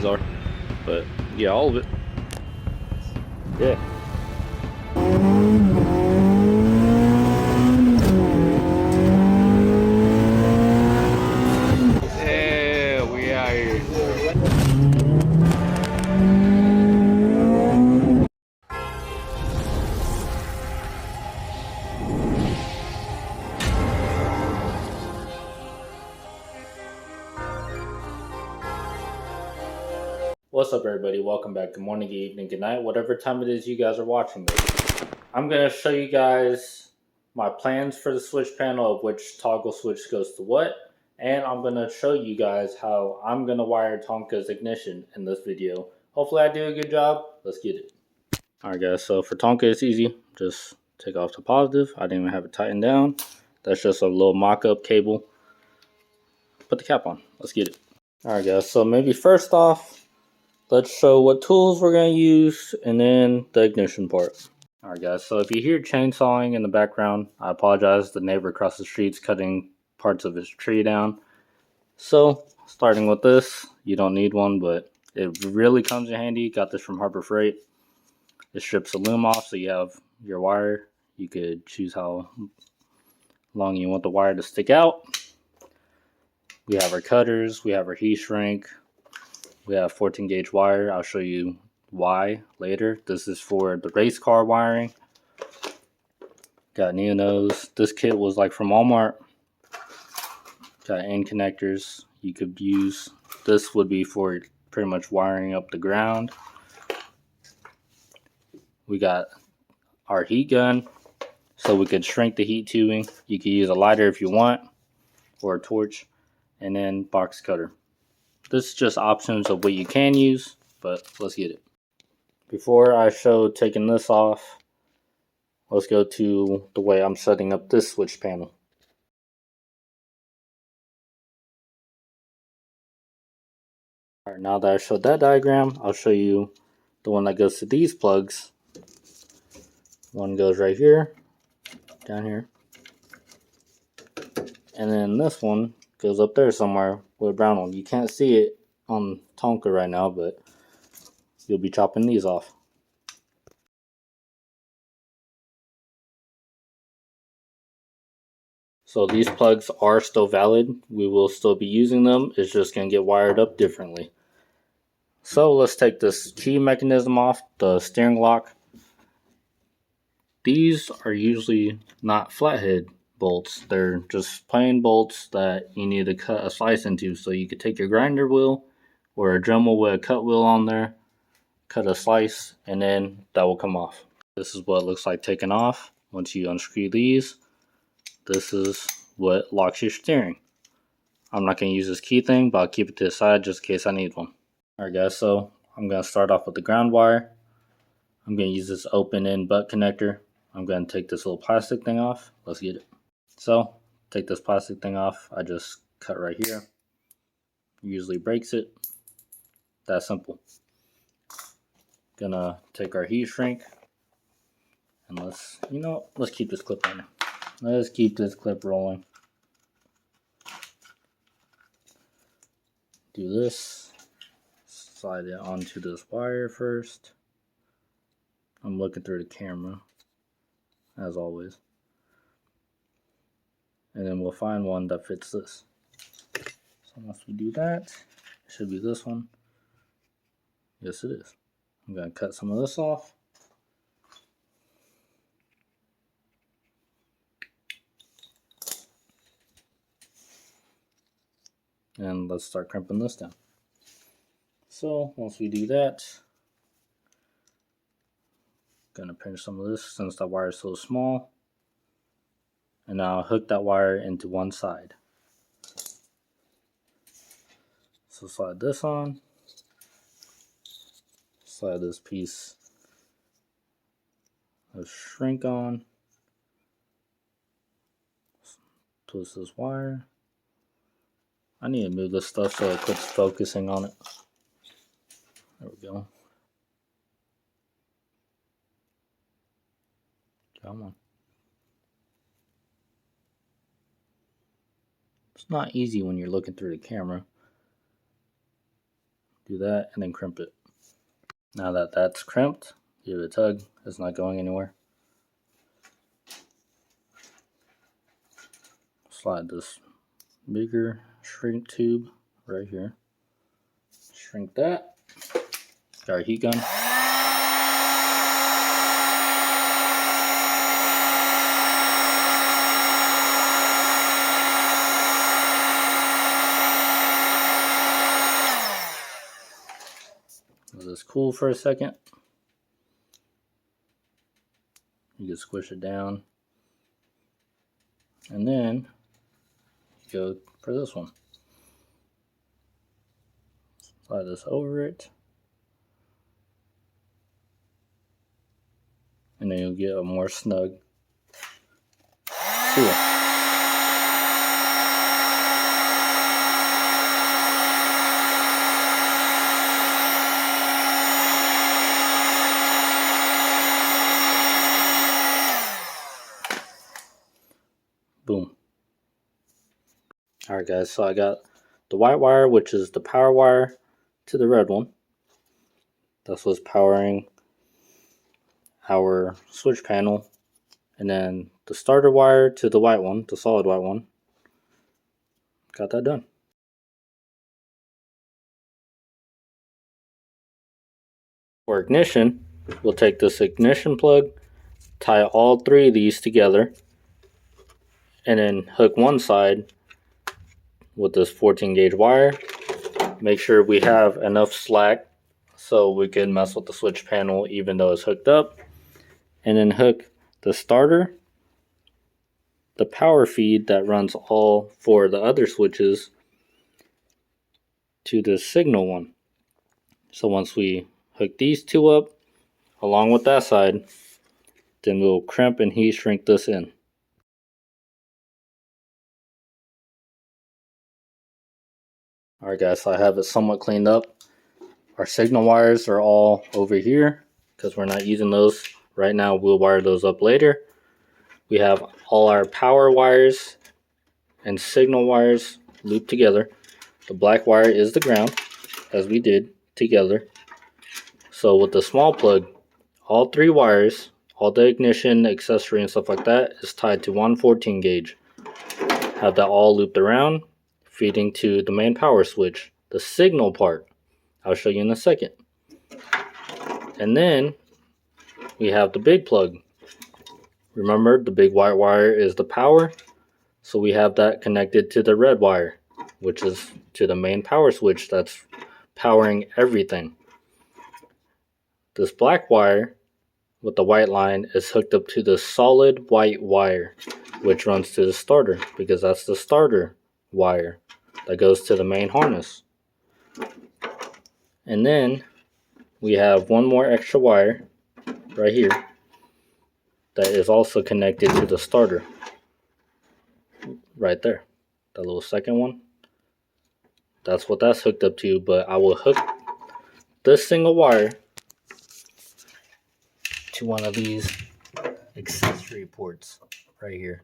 these are. But yeah, all of it. Yeah. Yeah, we are here. What's up, everybody? Welcome back. Good morning, good evening, good night, whatever time it is you guys are watching this. I'm going to show you guys my plans for the switch panel, of which toggle switch goes to what, and I'm going to show you guys how I'm going to wire Tonka's ignition in this video. Hopefully I do a good job. Let's get it. Alright guys, so for Tonka it's easy. Just take off the positive. I didn't even have it tightened down. That's just a little mock-up cable. Put the cap on. Let's get it. Alright guys, so maybe first off, let's show what tools we're going to use and then the ignition part. Alright guys, so if you hear chainsawing in the background, I apologize. The neighbor across the street's cutting parts of his tree down. So, starting with this, you don't need one, but it really comes in handy. Got this from Harbor Freight. It strips the loom off so you have your wire. You could choose how long you want the wire to stick out. We have our cutters, we have our heat shrink, we have 14 gauge wire. I'll show you why later. This is for the race car wiring. Got neonos. This kit was like from Walmart. Got end connectors you could use. This would be for pretty much wiring up the ground. We got our heat gun, so we could shrink the heat tubing. You could use a lighter if you want, or a torch, and then box cutter. This is just options of what you can use, but let's get it. Before I show taking this off, let's go to the way I'm setting up this switch panel. Alright, now that I showed that diagram, I'll show you the one that goes to these plugs. One goes right here, down here, and then this one goes up there somewhere with a brown one. You can't see it on Tonka right now, but you'll be chopping these off. So these plugs are still valid. We will still be using them. It's just going to get wired up differently. So let's take this key mechanism off, the steering lock. These are usually not flathead bolts. They're just plain bolts that you need to cut a slice into. So you could take your grinder wheel or a Dremel with a cut wheel on there, cut a slice, and then that will come off. This is what it looks like taken off. Once you unscrew these, this is what locks your steering. I'm not going to use this key thing, but I'll keep it to the side just in case I need one. Alright guys, so I'm going to start off with the ground wire. I'm going to use this open end butt connector. I'm going to take this little plastic thing off. Let's get it. So, take this plastic thing off. I just cut right here. Usually breaks it. That simple. Gonna take our heat shrink. And let's keep this clip on. Let's keep this clip rolling. Do this. Slide it onto this wire first. I'm looking through the camera, as always. And then we'll find one that fits this. So once we do that, it should be this one. Yes, it is. I'm going to cut some of this off. And let's start crimping this down. So once we do that, I'm going to pinch some of this since that wire is so small. And now I'll hook that wire into one side. So slide this on. Slide this piece of shrink on. Twist this wire. I need to move this stuff so it quits focusing on it. There we go. Come on. It's not easy when you're looking through the camera. do that, and then crimp it. Now that that's crimped, give it a tug. It's not going anywhere. Slide this bigger shrink tube right here. Shrink that. Got our heat gun. Let this cool for a second. You can squish it down. And then go for this one. Slide this over it. And then you'll get a more snug seal. Boom. Alright guys, so I got the white wire, which is the power wire to the red one. That's what's powering our switch panel. And then the starter wire to the white one, the solid white one. Got that done. For ignition, we'll take this ignition plug, tie all three of these together, and then hook one side with this 14 gauge wire. Make sure we have enough slack so we can mess with the switch panel even though it's hooked up. And then hook the starter, the power feed that runs all four of the other switches, to the signal one. So once we hook these two up along with that side, then we'll crimp and heat shrink this in. Alright guys, so I have it somewhat cleaned up. Our signal wires are all over here because we're not using those right now. We'll wire those up later. We have all our power wires and signal wires looped together. The black wire is the ground, as we did together. So with the small plug, all three wires, all the ignition, accessory, and stuff like that is tied to one 14 gauge. Have that all looped around, feeding to the main power switch, the signal part. I'll show you in a second. And then we have the big plug. Remember, the big white wire is the power, so we have that connected to the red wire, which is to the main power switch that's powering everything. This black wire with the white line is hooked up to the solid white wire, which runs to the starter, because that's the starter wire that goes to the main harness. And then we have one more extra wire right here that is also connected to the starter right there, that little second one. That's what that's hooked up to, but I will hook this single wire to one of these accessory ports right here.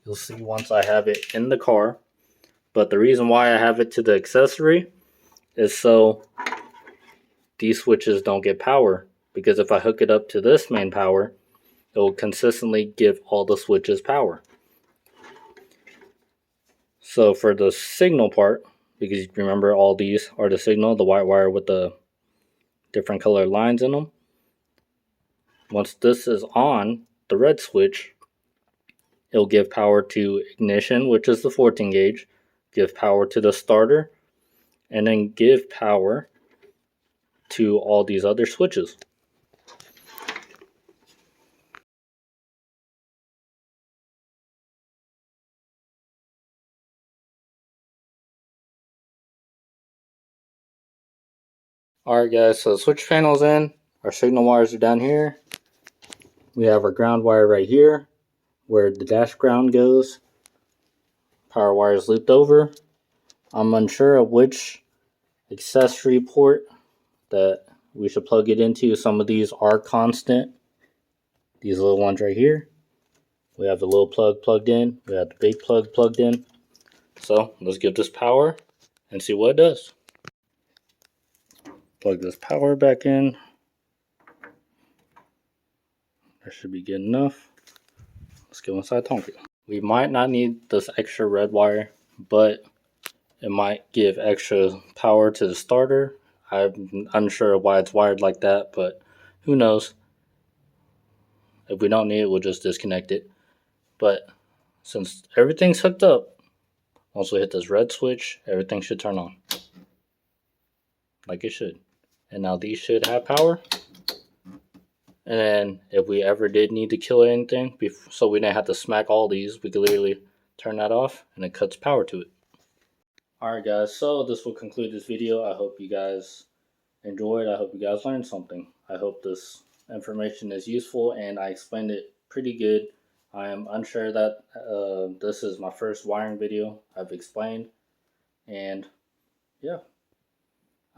You'll see once I have it in the car, but the reason why I have it to the accessory is so these switches don't get power, because if I hook it up to this main power, it will consistently give all the switches power. So for the signal part, because remember all these are the signal, the white wire with the different color lines in them. Once this is on, the red switch, it'll give power to ignition, which is the 14 gauge, give power to the starter, and then give power to all these other switches. Alright guys, so the switch panel's in, our signal wires are down here. We have our ground wire right here, where the dash ground goes. Power wire is looped over. I'm unsure of which accessory port that we should plug it into. Some of these are constant. These little ones right here. We have the little plug plugged in. We have the big plug plugged in. So let's give this power and see what it does. Plug this power back in. That should be good enough. Let's go inside Tonka. We might not need this extra red wire, but it might give extra power to the starter. I'm unsure why it's wired like that, but who knows. If we don't need it, we'll just disconnect it. But since everything's hooked up, once we hit this red switch, everything should turn on. Like it should. And now these should have power. And then if we ever did need to kill anything, so we didn't have to smack all these, we could literally turn that off and it cuts power to it. Alright guys, so this will conclude this video. I hope you guys enjoyed. I hope you guys learned something. I hope this information is useful and I explained it pretty good. I am unsure that this is my first wiring video I've explained. And yeah,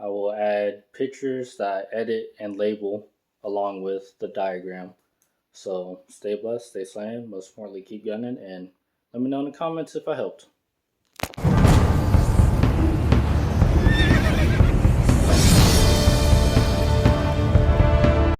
I will add pictures that I edit and label along with the diagram. So stay blessed, stay slaying, most importantly keep gunning, and let me know in the comments if I helped.